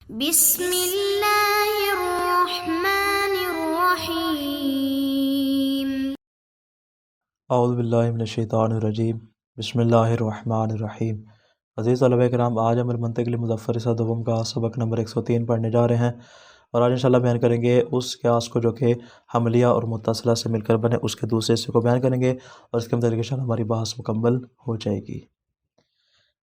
بسم اللہ الرحمن الرحیم۔ اعوذ باللہ من الشیطان الرجیم، بسم اللہ الرحمن الرحیم۔ عزیز طلبہ کرام، آج ہم المنطق المظفر دوم کا سبق نمبر 103 پڑھنے جا رہے ہیں، اور آج انشاءاللہ بیان کریں گے اس قیاس کو جو کہ حملیہ اور متصلہ سے مل کر بنے، اس کے دوسرے حصے کو بیان کریں گے، اور اس کے متعلق انشاءاللہ ہماری بحث مکمل ہو جائے گی۔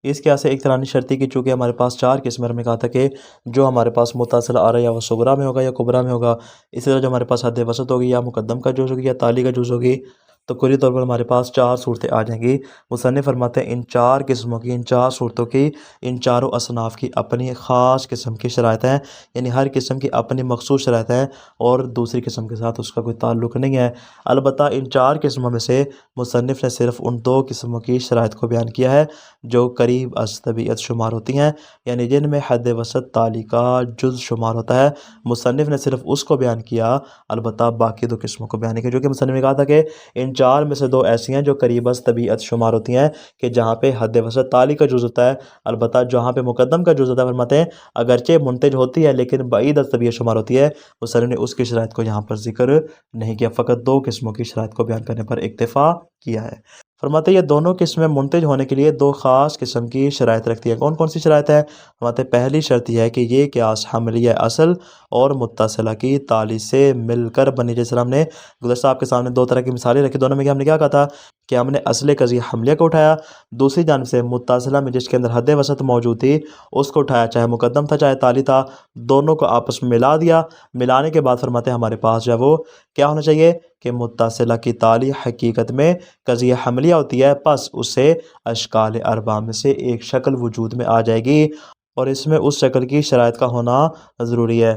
اس قیاس ایک طرح شرطی کی، چونکہ ہمارے پاس چار قسم میں کہا تھا کہ جو ہمارے پاس متصل آ رہا ہے یا وہ صغرا میں ہوگا یا کبرا میں ہوگا، اسی طرح جو ہمارے پاس حد وسط ہوگی یا مقدم کا جز ہوگی یا تالی کا جز ہوگی، تو کلی طور پر ہمارے پاس چار صورتیں آ جائیں گی۔ مصنف فرماتے ہیں ان چار قسموں کی، ان چار صورتوں کی، ان چاروں اصناف کی اپنی خاص قسم کی شرائط ہیں، یعنی ہر قسم کی اپنی مخصوص شرائط ہیں اور دوسری قسم کے ساتھ اس کا کوئی تعلق نہیں ہے۔ البتہ ان چار قسموں میں سے مصنف نے صرف ان دو قسموں کی شرائط کو بیان کیا ہے جو قریب از طبیعت شمار ہوتی ہیں، یعنی جن میں حد وسط تالی کا جز شمار ہوتا ہے۔ مصنف نے صرف اس کو بیان کیا، البتہ باقی دو قسموں کو بیان کیا، جو کہ مصنف نے کہا تھا کہ ان چار میں سے دو ایسی ہیں جو قریب از طبیعت شمار ہوتی ہیں، کہ جہاں پہ حد وسط تالی کا جز ہوتا ہے، البتہ جہاں پہ مقدم کا جز ہوتا ہے فرماتے ہیں اگرچہ منتج ہوتی ہے لیکن بعید از طبیعت شمار ہوتی ہے۔ مصنف نے اس کی شرائط کو یہاں پر ذکر نہیں کیا، فقط دو قسموں کی شرائط کو بیان کرنے پر اکتفا کیا ہے۔ فرماتے ہیں یہ دونوں قسمیں منتج ہونے کے لیے دو خاص قسم کی شرائط رکھتی ہیں۔ کون کون سی شرائط ہے؟ فرماتے ہیں پہلی شرط یہ ہے کہ یہ قیاس حملیہ اصل اور متصلہ کی تالی سے مل کر بنی۔ جیسے ہم نے گزشتہ آپ کے سامنے دو طرح کی مثالیں رکھی، دونوں میں ہم نے کیا کہا تھا کہ ہم نے اصل قضیہ حملیہ کو اٹھایا، دوسری جانب سے متصلہ میں جس کے اندر حد وسط موجود تھی اس کو اٹھایا، چاہے مقدم تھا چاہے تالی تھا، دونوں کو آپس میں ملا دیا۔ ملانے کے بعد فرماتے ہیں ہمارے پاس جو ہے وہ کیا ہونا چاہیے کہ متصلہ کی تالی حقیقت میں قضیہ حملیہ ہوتی ہے، پس اسے اشکال اربعہ میں سے ایک شکل وجود میں آ جائے گی، اور اس میں اس شکل کی شرائط کا ہونا ضروری ہے۔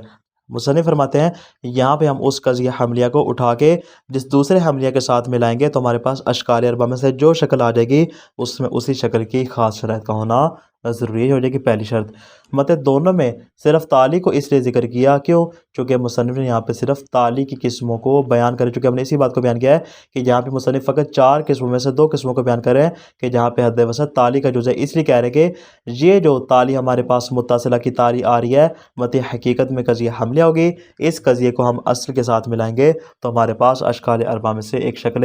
مصنف فرماتے ہیں یہاں پہ ہم اس قضیہ حملیہ کو اٹھا کے جس دوسرے حملیہ کے ساتھ ملائیں گے تو ہمارے پاس اشکال اربعہ میں سے جو شکل آ جائے گی اس میں اسی شکل کی خاص شرائط کا ہونا ضروری ہو جائے گی، پہلی شرط۔ مطلب دونوں میں صرف تالی کو اس لیے ذکر کیا، کیوں؟ چونکہ مصنف نے یہاں پہ صرف تالی کی قسموں کو بیان کرے، چونکہ ہم نے اسی بات کو بیان کیا ہے کہ جہاں پہ مصنف فقط چار قسموں میں سے دو قسموں کو بیان کر رہے ہیں کہ جہاں پہ حد وسط تالی کا جز ہے، اس لیے کہہ رہے ہیں کہ یہ جو تالی ہمارے پاس متصلہ کی تالی آ رہی ہے مطلب حقیقت میں قضیہ حملیہ ہوگی، اس قضیے کو ہم اصل کے ساتھ ملائیں گے تو ہمارے پاس اشکال اربعہ میں سے ایک شکل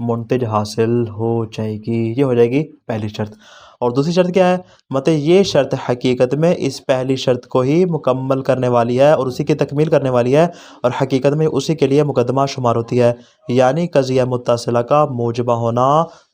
منتج حاصل ہو جائے گی، یہ ہو جائے گی پہلی شرط۔ اور دوسری شرط کیا ہے؟ مطلب یہ شرط حقیقت میں اس پہلی شرط کو ہی مکمل کرنے والی ہے اور اسی کی تکمیل کرنے والی ہے، اور حقیقت میں اسی کے لیے مقدمہ شمار ہوتی ہے، یعنی قضیہ متصلہ کا موجبہ ہونا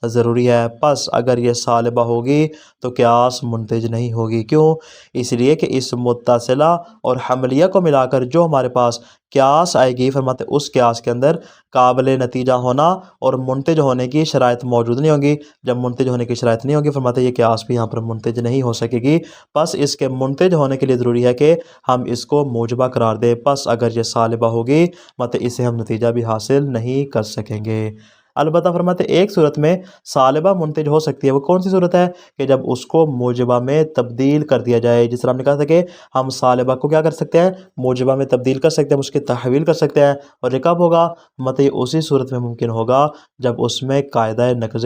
ضروری ہے۔ پس اگر یہ سالبہ ہوگی تو قیاس منتج نہیں ہوگی، کیوں؟ اس لیے کہ اس متصلہ اور حملیہ کو ملا کر جو ہمارے پاس قیاس آئے گی، فرماتے اس قیاس کے اندر قابل نتیجہ ہونا اور منتج ہونے کی شرائط موجود نہیں ہوں گی۔ جب منتج ہونے کی شرائط نہیں ہوگی فرماتے یہ قیاس بھی یہاں پر منتج نہیں ہو سکے گی، پس اس کے منتج ہونے کے لیے ضروری ہے کہ ہم اس کو موجبہ قرار دیں، پس اگر یہ سالبہ ہوگی مطلب اسے ہم نتیجہ بھی حاصل نہیں کر سکیں گے۔ البتہ فرماتے ایک صورت میں سالبہ منتج ہو سکتی ہے، وہ کون سی صورت ہے؟ کہ جب اس کو موجبہ میں تبدیل کر دیا جائے۔ جس طرح ہم نے کہا تھا کہ ہم سالبہ کو کیا کر سکتے ہیں؟ موجبہ میں تبدیل کر سکتے ہیں، اس کی تحویل کر سکتے ہیں، اور یہ کب ہوگا؟ مطلب اسی صورت میں ممکن ہوگا جب اس میں قاعدہ نقض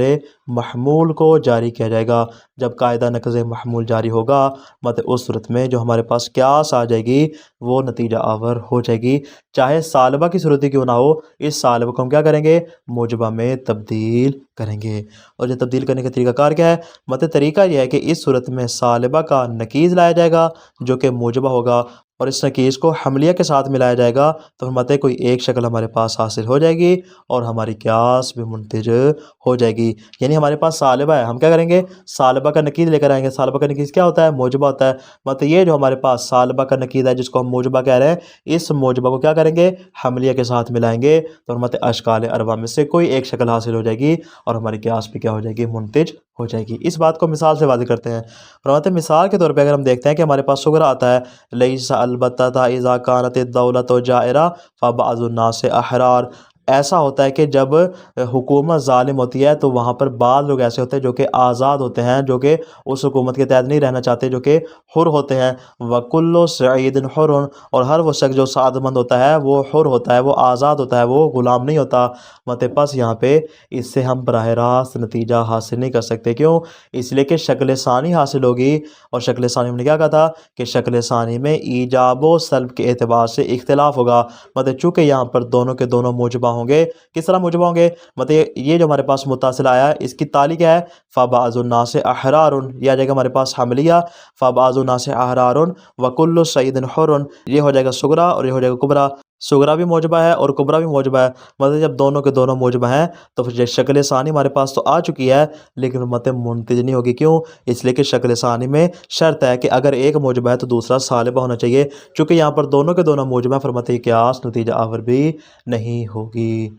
محمول کو جاری کیا جائے گا۔ جب قاعدہ نقض محمول جاری ہوگا مطلب اس صورت میں جو ہمارے پاس قیاس آ جائے گی وہ نتیجہ آور ہو جائے گی، چاہے سالبہ کی صورت کیوں نہ ہو۔ اس سالبہ کو ہم کیا کریں گے؟ موجبہ میں تبدیل کریں گے۔ اور یہ تبدیل کرنے کا طریقہ کار کیا ہے؟ مطلب طریقہ یہ ہے کہ اس صورت میں سالبہ کا نقیض لایا جائے گا جو کہ موجبہ ہوگا، اور اس نقیض کو حملیہ کے ساتھ ملایا جائے گا، تو فرماتے ہیں کوئی ایک شکل ہمارے پاس حاصل ہو جائے گی اور ہماری قیاس بھی منتج ہو جائے گی۔ یعنی ہمارے پاس سالبہ ہے، ہم کیا کریں گے؟ سالبہ کا نقیض لے کر آئیں گے۔ سالبہ کا نقیض کیا ہوتا ہے؟ موجبہ ہوتا ہے۔ مطلب یہ جو ہمارے پاس سالبہ کا نقیض ہے جس کو ہم موجبہ کہہ رہے ہیں، اس موجبہ کو کیا کریں گے؟ حملیہ کے ساتھ ملائیں گے، تو فرماتے ہیں اشکال اربعہ میں سے کوئی ایک شکل حاصل ہو جائے گی اور ہماری قیاس بھی کیا ہو جائے گی؟ منتج ہو جائے گی۔ اس بات کو مثال سے واضح کرتے ہیں۔ فرماتے ہیں مثال کے طور پہ اگر ہم دیکھتے ہیں کہ ہمارے پاس صغرا آتا ہے لیس البتہ اذا کانت الدولۃ جائرہ فبعض الناس احرار، ایسا ہوتا ہے کہ جب حکومت ظالم ہوتی ہے تو وہاں پر بعض لوگ ایسے ہوتے ہیں جو کہ آزاد ہوتے ہیں، جو کہ اس حکومت کے تحت نہیں رہنا چاہتے، جو کہ حر ہوتے ہیں۔ وَكُلُّ سَعِيدٍ حُرٌ، اور ہر وہ شخص جو سعادت مند ہوتا ہے وہ حر ہوتا ہے، وہ آزاد ہوتا ہے، وہ غلام نہیں ہوتا۔ پس یہاں پہ اس سے ہم براہ راست نتیجہ حاصل نہیں کر سکتے۔ کیوں؟ اس لیے کہ شکل ثانی حاصل ہوگی، اور شکل ثانی نے کیا کہا تھا کہ شکل ثانی میں ایجاب و سلب کے اعتبار سے اختلاف ہوگا۔ چونکہ یہاں پر دونوں کے دونوں موجبہ ہوں گے۔ کس طرح موجبہ ہوں گے؟ یہ جو ہمارے پاس متصل آیا ہے اس کی تالی کیا ہے؟ فَبَعْضُ النَّاسِ أَحْرَارٌ، یہ آ جائے گا ہمارے پاس حملیہ، فَبَعْضُ النَّاسِ أَحْرَارٌ وَكُلُّ سَعِيدٍ حُرٌ، یہ ہو جائے گا سغرا اور یہ ہو جائے گا کبرا۔ سغرا بھی موجبہ ہے اور کبرا بھی موجبہ ہے، جب دونوں کے دونوں موجبہ ہیں تو پھر شکل ثانی ہمارے پاس تو آ چکی ہے لیکن منتج نہیں ہوگی۔ کیوں؟ اس لیے کہ شکل ثانی میں شرط ہے کہ اگر ایک موجبہ ہے تو دوسرا سالبہ ہونا چاہیے، چونکہ یہاں پر دونوں کے دونوں موجبہ ہیں، فرماتے ہیں قیاس نتیجہ آور بھی نہیں ہوگی۔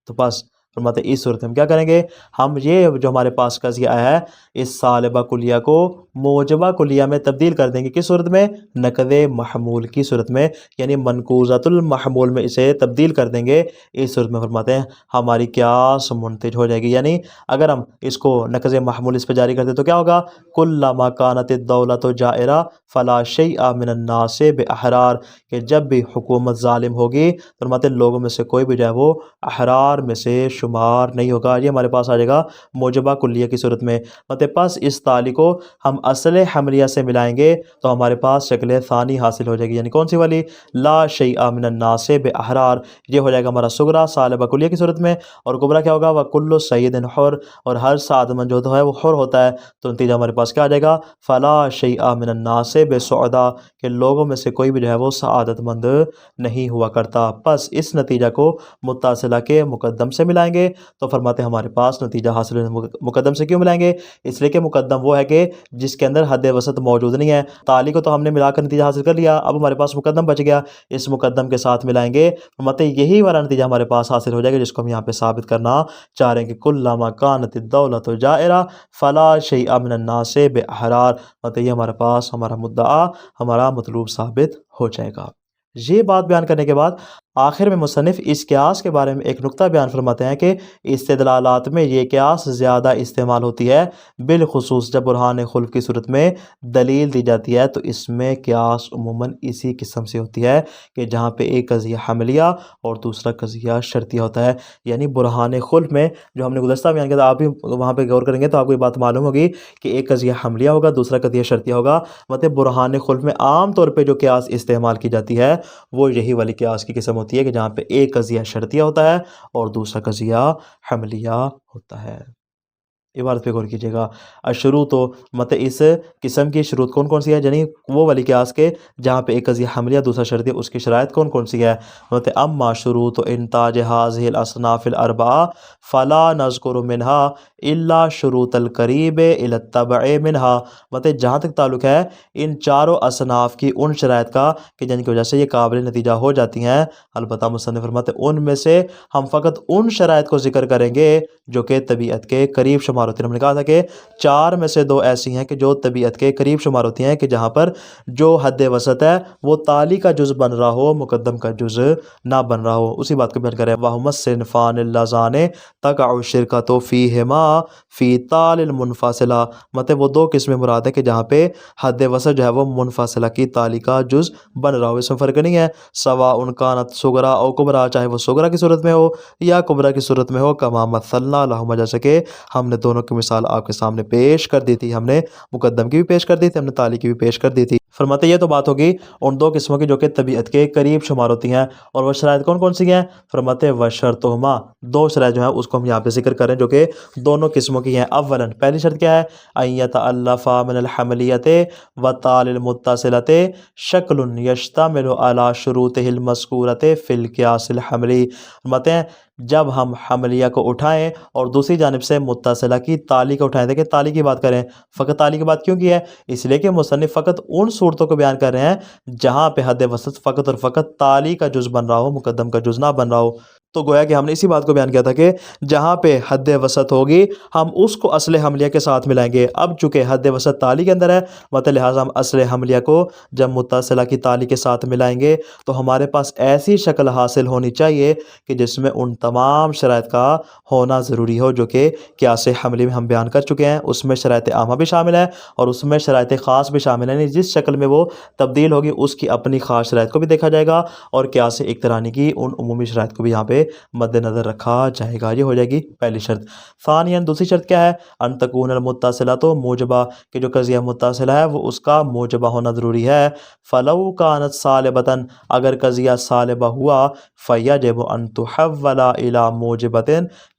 تو بس فرماتے ہیں اس صورت میں ہم کیا کریں گے؟ ہم یہ جو ہمارے پاس قضیہ آیا ہے اس سالبہ کلیہ کو موجبہ کلیہ میں تبدیل کر دیں گے۔ کس صورت میں؟ نقد محمول کی صورت میں، یعنی منقوضۃ المحمول میں اسے تبدیل کر دیں گے۔ اس صورت میں فرماتے ہیں ہماری قیاس منتج ہو جائے گی، یعنی اگر ہم اس کو نقض محمول اس پہ جاری کرتے تو کیا ہوگا؟ کلما کانت الدولۃ جائرہ فلا شیء من الناس باحرار، کہ جب بھی حکومت ظالم ہوگی فرماتے ہیں لوگوں میں سے کوئی بھی جو ہے وہ احرار میں سے شمار نہیں ہوگا۔ یہ ہمارے پاس آ جائے گا موجبہ کلیہ کی صورت میں۔ پس اس تالی کو ہم اصل حملیہ سے ملائیں گے تو ہمارے پاس شکل ثانی حاصل ہو جائے گی، یعنی کون سی والی؟ لا شیء من الناس باحرار، یہ ہو جائے گا ہمارا سغرا سالبہ کلیہ کی صورت میں، اور کبرا کیا ہوگا؟ وَكُلُّ سَيِّدٍ حُرٌ، اور ہر سعادت مند جو ہے وہ حر ہوتا ہے، تو نتیجہ ہمارے پاس کیا آ جائے گا؟ فلا شیء من الناس بسعداء، کہ لوگوں میں سے کوئی بھی جو ہے وہ سعادت مند نہیں ہوا کرتا۔ پس اس نتیجہ کو متصلہ کے مقدم سے ملائیں گے تو فرماتے ہیں ہمارے پاس نتیجہ حاصل ہونے۔ مقدم سے کیوں ملائیں گے؟ اس لیے کہ مقدم وہ ہے کہ جس کے اندر حد وسط موجود نہیں ہے۔ تالی کو تو ہم نے ملا کر نتیجہ حاصل کر لیا، اب ہمارے پاس مقدم بچ گیا، اس مقدم کے ساتھ ملائیں گے فرماتے ہیں یہی والا نتیجہ ہمارے پاس حاصل ہو جائے گا جس کو ہم یہاں پہ ثابت کرنا چاہ رہے ہیں کہ کلما کانت الدولۃ جائرہ فلا شیء من الناس باحرار، یہ ہمارے پاس ہمارا مدعا، ہمارا مطلوب ثابت ہو جائے گا۔ یہ بات بیان کرنے کے بعد آخر میں مصنف اس قیاس کے بارے میں ایک نقطہ بیان فرماتے ہیں کہ استدلالات میں یہ قیاس زیادہ استعمال ہوتی ہے، بالخصوص جب برہان خلف کی صورت میں دلیل دی جاتی ہے تو اس میں قیاس عموماً اسی قسم سے ہوتی ہے کہ جہاں پہ ایک قضیہ حملیہ اور دوسرا قضیہ شرطیہ ہوتا ہے۔ یعنی برہان خلف میں جو ہم نے گزشتہ بیان کیا تھا، آپ بھی وہاں پہ غور کریں گے تو آپ کو یہ بات معلوم ہوگی کہ ایک قضیہ حملیہ ہوگا دوسرا قضیہ شرطیہ ہوگا۔ برہان خلف میں عام طور پہ جو قیاس استعمال کی جاتی ہے وہ یہی والی قیاس کی قسم ہوتی ہے کہ جہاں پہ ایک قضیہ شرطیہ ہوتا ہے اور دوسرا قضیہ حملیہ ہوتا ہے۔ عبارت پہ غور کیجیے گا، الشروط اس قسم کی شروط کون کون سی ہے؟ یعنی وہ والی قیاس کے جہاں پہ ایک قضیہ حملیہ دوسرا شرطیہ، اس کی شرائط کون کون سی ہے؟ اما شروط انتاج هذه الاصناف الاربعہ فلا نذکر منها الا شروط القریب الى التبع منها، جہاں تک تعلق ہے ان چاروں اصناف کی ان شرائط کا کہ جن کی وجہ سے یہ قابل نتیجہ ہو جاتی ہیں، البتہ مصنف فرماتے ہیں ان میں سے ہم فقط ان شرائط کو ذکر کریں گے جو کہ طبیعت کے قریب شمار ہوتی ہیں۔ ہم نے کہا تھا کہ چار میں سے دو ایسی ہیں کہ جو طبیعت کے قریب شمار ہوتی ہیں، کہ جہاں پر جو حد وسط ہے وہ تالی کا جز بن رہا ہو، مقدم کا جز نہ بن رہا ہو۔ اسی بات کو بیان کر رہے ہیں وَهُمَا الصِّنْفَانِ اللَّذَانِ تَقَعُ الشِّرْكَةُ فِيهِمَا فِي طَالِ الْمُنْفَصِلَةِ، وہ دو قسمیں مراد ہے کہ جہاں پہ حد وسط جو ہے وہ منفصلہ کی تالی کا جز بن رہا ہو، اس میں فرق نہیں ہے سواء كانت صغرا او کبرا، چاہے وہ صغرا کی صورت میں ہو یا کبرا کی صورت میں ہو، كما مثلنا لهما، جیسے کہ ہم نے دونوں کی مثال آپ کے سامنے پیش کر دی تھی، ہم نے مقدم کی بھی پیش کر دی تھی، ہم نے تالی کی بھی پیش کر دی تھی۔ فرماتے یہ تو بات ہوگی ان دو قسموں کی جو کہ طبیعت کے قریب شمار ہوتی ہیں، اور وہ شرائط کون کون سی ہیں؟ فرماتے وشرطہما، دو شرائط جو ہیں اس کو ہم یہاں پہ ذکر کریں جو کہ دونوں قسموں کی ہیں۔ اولاً پہلی شرط کیا ہے؟ ان یتألف من الحملیۃ وطال المتصلۃ شکل یشتمل علی شروطہ المذکورۃ فی القیاس الحملی، فرماتے ہیں جب ہم حملیہ کو اٹھائیں اور دوسری جانب سے متصلہ کی تالی کو اٹھائیں، دیکھیں تالی کی بات کریں، فقط تالی کی بات کیوں کی ہے؟ اس لیے کہ مصنف فقط ان صورتوں کو بیان کر رہے ہیں جہاں پہ حد وسط فقط اور فقط تالی کا جز بن رہا ہو، مقدم کا جز نہ بن رہا ہو۔ تو گویا کہ ہم نے اسی بات کو بیان کیا تھا کہ جہاں پہ حد وسط ہوگی ہم اس کو اصل حملیہ کے ساتھ ملائیں گے۔ اب چونکہ حد وسط تالی کے اندر ہے، مطلب لہٰذا ہم اصل حملیہ کو جب متصلہ کی تالی کے ساتھ ملائیں گے تو ہمارے پاس ایسی شکل حاصل ہونی چاہیے کہ جس میں ان تمام شرائط کا ہونا ضروری ہو جو کہ قیاس حملی میں ہم بیان کر چکے ہیں۔ اس میں شرائط عامہ بھی شامل ہے اور اس میں شرائط خاص بھی شامل ہے، یعنی جس شکل میں وہ تبدیل ہوگی اس کی اپنی خاص شرائط کو بھی دیکھا جائے گا اور قیاس اقترانی کی ان عمومی شرائط کو بھی یہاں پہ مد نظر رکھا جائے گا۔ یہ ہو جائے گی پہلی شرط۔ ثانیاً دوسری شرط کیا ہے؟ ان تکون المتصلہ تو موجبہ، کہ جو قضیہ متصلہ ہے وہ اس کا موجبہ ہونا ضروری ہے۔ فلو کانت صالبۃ، اگر قضیہ صالبہ ہوا، فیجب ان تحول الی موجبۃ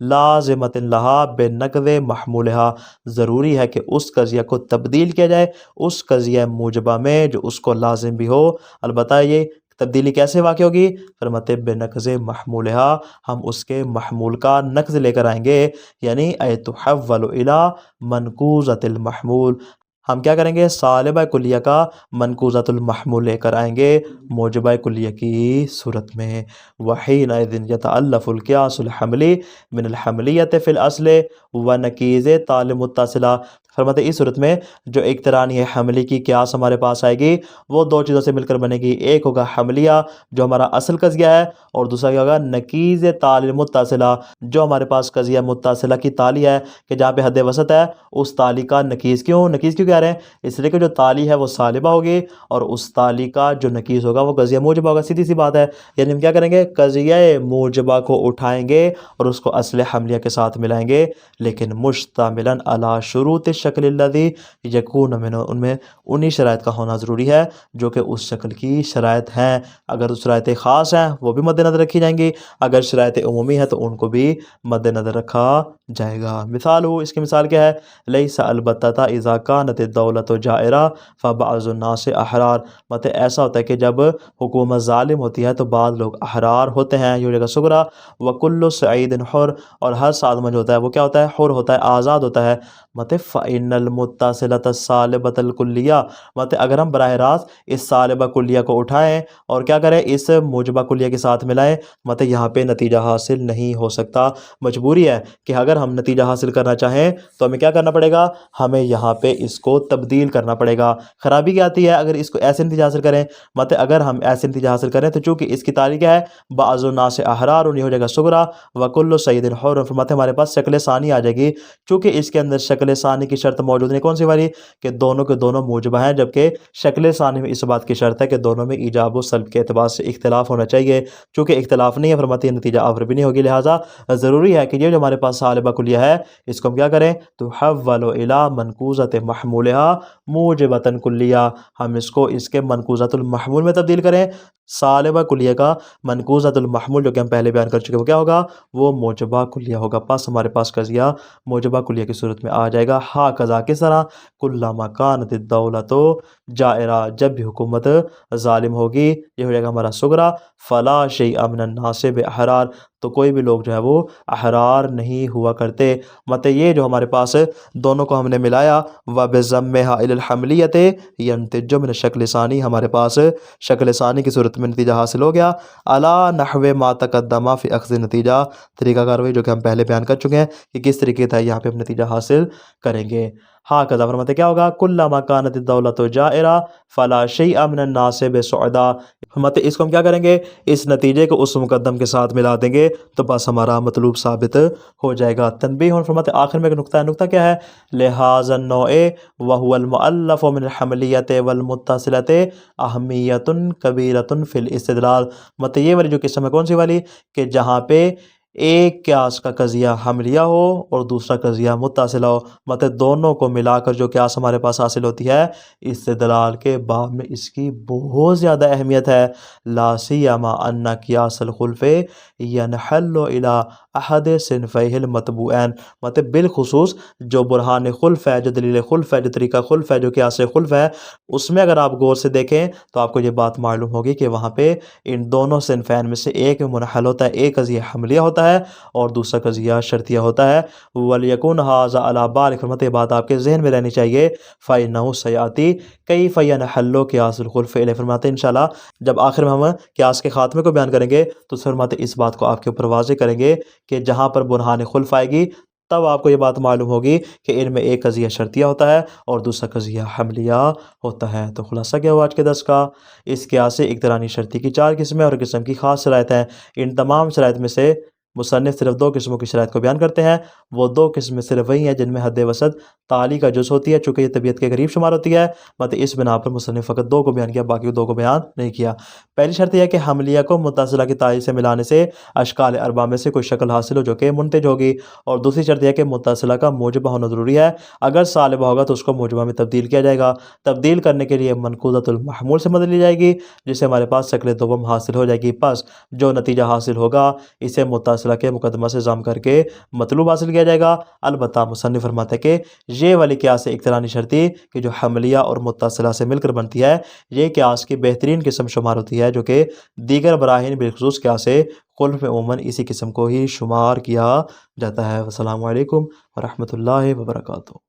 لازمۃ لہا بنقض محمولہا، ضروری ہے کہ اس قضیہ کو تبدیل کیا جائے اس قضیہ موجبہ میں جو اس کو لازم بھی ہو۔ البتہ یہ تبدیلی کیسے واقع ہوگی؟ فرماتے بنقض محمولہا، ہم اس کے محمول کا نقض لے کر آئیں گے، یعنی تحول الی منقوضۃ المحمول، ہم کیا کریں گے؟ صالبہ کلیہ کا منقوضۃ المحمول لے کر آئیں گے موجبہ کلیہ کی صورت میں۔ وحینئذ یتألف القیاس الحملی من الحملیۃ فی الاصل ونقیض تال متصلہ، فرماتے اس صورت میں جو اقترانی حملی کی قیاس ہمارے پاس آئے گی وہ دو چیزوں سے مل کر بنے گی، ایک ہوگا حملیہ جو ہمارا اصل قضیہ ہے، اور دوسرا کیا ہوگا؟ نقیض تال متصلہ، جو ہمارے پاس قضیہ متصلہ کی تالی ہے کہ جہاں پہ حد وسط ہے اس تالی کا نقیض کیوں کہہ رہے ہیں؟ اس لیے کہ جو تالی ہے وہ صالبہ ہوگی اور اس تالی کا جو نقیض ہوگا وہ قضیہ موجبہ ہوگا، سیدھی سی بات ہے۔ یعنی ہم کیا کریں گے؟ قضیہ موجبہ کو اٹھائیں گے اور اس کو اصل حملیہ کے ساتھ ملائیں گے، لیکن مشتملا علی شروط الشکل الذی یکون منہ، ان میں انہی شرائط کا ہونا ضروری ہے جو کہ اس شکل کی شرائط ہیں۔ اگر شرائط خاص ہیں وہ بھی مد نظر رکھی جائیں گی، اگر شرائط عمومی ہے تو ان کو بھی مد نظر رکھا جائے گا۔ مثال ہو، اس کی مثال کیا ہے؟ لیس البتہ اذا کانت الدولۃ جائرہ فبعض الناس احرار، مطلب ایسا ہوتا ہے کہ جب حکومت ظالم ہوتی ہے تو بعض لوگ احرار ہوتے ہیں، یہ جگہ سغرا۔ وکل سعید حر، اور ہر سعادمند جو ہوتا ہے وہ کیا ہوتا ہے؟ حر ہوتا ہے، آزاد ہوتا ہے۔ مطلب فإن المتصلۃ الصالبۃ الکلیہ، مطلب اگر ہم براہ راست اس صالبہ کلیہ کو اٹھائیں اور کیا کریں؟ اس موجبہ کلیہ کے ساتھ ملائیں، مطلب یہاں پہ نتیجہ حاصل نہیں ہو سکتا۔ مجبوری ہے کہ اگر ہم نتیجہ حاصل کرنا چاہیں تو ہمیں کیا کرنا پڑے گا؟ ہمیں یہاں پہ اس کو تبدیل کرنا پڑے گا۔ خرابی کیا آتی ہے اگر اس کو ایسے نتیجہ حاصل کریں؟ مطلب اگر ہم ایسے نتیجہ حاصل کریں تو چونکہ اس کی تاریخ کیا ہے؟ بعض الناس احرار، یہ ہو جائے گا سغرا۔ وکل سعید حر، فرماتے ہمارے پاس شکل ثانی آ جائے گی، چونکہ اس کے اندر شکل ثانی کی شرط موجود نہیں، کون سی والی؟ کہ دونوں کے دونوں موجبہ ہیں، جبکہ شکل ثانی میں اس بات کی شرط ہے کہ دونوں میں ایجاب و سلب کے اعتبار سے اختلاف ہونا چاہیے، چونکہ اختلاف نہیں ہے فرماتے نتیجہ آور بھی نہیں ہوگی، لہٰذا ضروری ہے کہ یہ جو ہمارے پاس صالبہ کلیہ ہے اس کو ہم کیا کریں؟ تحول الی منقوضۃ محمولہا موجبۃ کلیہ، ہم اس کو اس کے منقوضۃ المحمول میں تبدیل کریں۔ صالبہ کلیہ کا منقوضۃ المحمول جو کہ ہم پہلے بیان کر چکے وہ کیا ہوگا؟ وہ موجبہ کلیہ ہوگا، پس ہمارے پاس قضیہ موجبہ کلیہ کی صورت میں آ جائے گا۔ ہا قضا کس طرح؟ کلما کانت الدولۃ جائرہ، جب بھی حکومت ظالم ہوگی، یہ ہو جائے گا ہمارا سغرا۔ فلا شیء من الناس باحرار، تو کوئی بھی لوگ جو ہے وہ احرار نہیں ہوا کرتے۔ مطلب یہ جو ہمارے پاس دونوں کو ہم نے ملایا، وبضمھا الی الحملیۃ ینتج من الشکل ثانی، ہمارے پاس شکل ثانی کی صورت میں نتیجہ حاصل ہو گیا۔ علی نحو ما تقدم فی اخذ نتیجہ، طریقہ کار جو کہ ہم پہلے بیان کر چکے ہیں کہ کس طریقے تھا یہاں پہ ہم نتیجہ حاصل کریں گے۔ ہاں قضا فرماتے کیا ہوگا؟ کلما کانت الدولۃ جائرہ فلا شیء من الناس بسعداء، فرماتے اس کو ہم کیا کریں گے؟ اس نتیجے کو اس مقدم کے ساتھ ملا دیں گے تو بس ہمارا مطلوب ثابت ہو جائے گا۔ تنبیہ، فرماتے آخر میں ایک نقطہ ہے، نقطہ کیا ہے؟ لہذا النوع وهو المؤلف من الحملیۃ والمتصلۃ اہمیۃ کبیرۃ فی الاستدلال، مطلب یہ والی جو قسم ہے کون سی والی؟ کہ جہاں پہ ایک قیاس کا قضیہ حملیہ ہو اور دوسرا قضیہ متصلہ ہو، مطلب دونوں کو ملا کر جو قیاس ہمارے پاس حاصل ہوتی ہے استدلال کے باب میں اس کی بہت زیادہ اہمیت ہے۔ لا سیما ان قیاس الخلف ینحل الی احد صنفیہ المتبوعین، مطلب بالخصوص جو برہان خلف ہے، جو دلیل خلف ہے، جو طریقہ خلف ہے، جو قیاس خلف ہے، اس میں اگر آپ غور سے دیکھیں تو آپ کو یہ بات معلوم ہوگی کہ وہاں پہ ان دونوں صنفین میں سے ایک میں منحل ہوتا ہے، ایک قضیہ حملیہ ہوتا ہے ہے اور دوسرا قضیہ شرطیہ ہوتا ہے۔ وَلْيَكُنْ هَذَا عَلَى بَالِكَ، فرماتے ہیں یہ بات آپ کے ذہن میں رہنی چاہیے۔ فَإِنَّهُ سَيَأْتِي كَيْفَ يَنْحَلُّ قِيَاسُ الْخُلْفِ إِلَيْهِ، فرماتے ہیں انشاءاللہ جب آخر میں ہم قیاس کے خاتمے کو بیان کریں گے تو فرماتے ہیں اس بات کو آپ کے اوپر واضح کریں گے کہ جہاں پر برہان خلف آئے گی تب آپ کو یہ بات معلوم ہوگی کہ ان میں ایک قضیہ شرطیہ ہوتا ہے اور دوسرا قضیہ حملیہ ہوتا ہے۔ تو خلاصہ کیا ہوا آج کے درس کا؟ اس قیاس اقترانی شرطی کی 4 قسمیں اور قسم کی خاص شرائط ہیں۔ ان تمام شرائط میں سے مصنف صرف 2 قسموں کی شرائط کو بیان کرتے ہیں۔ وہ 2 قسمیں صرف وہی ہیں جن میں حد وسط تعالی کا جز ہوتی ہے، چونکہ یہ طبیعت کے قریب شمار ہوتی ہے، مطلب اس بنا پر مصنف فقط 2 کو بیان کیا، باقی 2 کو بیان نہیں کیا۔ پہلی شرط یہ ہے کہ حملیہ کو متصلہ کی تعریف سے ملانے سے اشکال اربع میں سے کوئی شکل حاصل ہو جو کہ منتج ہوگی، اور دوسری شرط یہ ہے کہ متصلہ کا موجبہ ہونا ضروری ہے، اگر سالبہ ہوگا تو اس کو موجبہ میں تبدیل کیا جائے گا۔ تبدیل کرنے کے لیے منقوضۃ المحمول سے مدد لی جائے گی جس سے ہمارے پاس شکل دوم حاصل ہو جائے گی، پس جو نتیجہ حاصل ہوگا اسے متصلہ کے مقدمہ سے ضم کر کے مطلوب حاصل کیا جائے گا۔ البتہ مصنف فرماتے ہیں کہ یہ والی قیاس اقترانی شرطی کہ جو حملیہ اور متصلہ سے مل کر بنتی ہے، یہ قیاس کی بہترین قسم شمار ہوتی ہے، جو کہ دیگر براہین بالخصوص قیاس خلف میں عموماً اسی قسم کو ہی شمار کیا جاتا ہے۔ والسلام علیکم ورحمۃ اللہ وبرکاتہ۔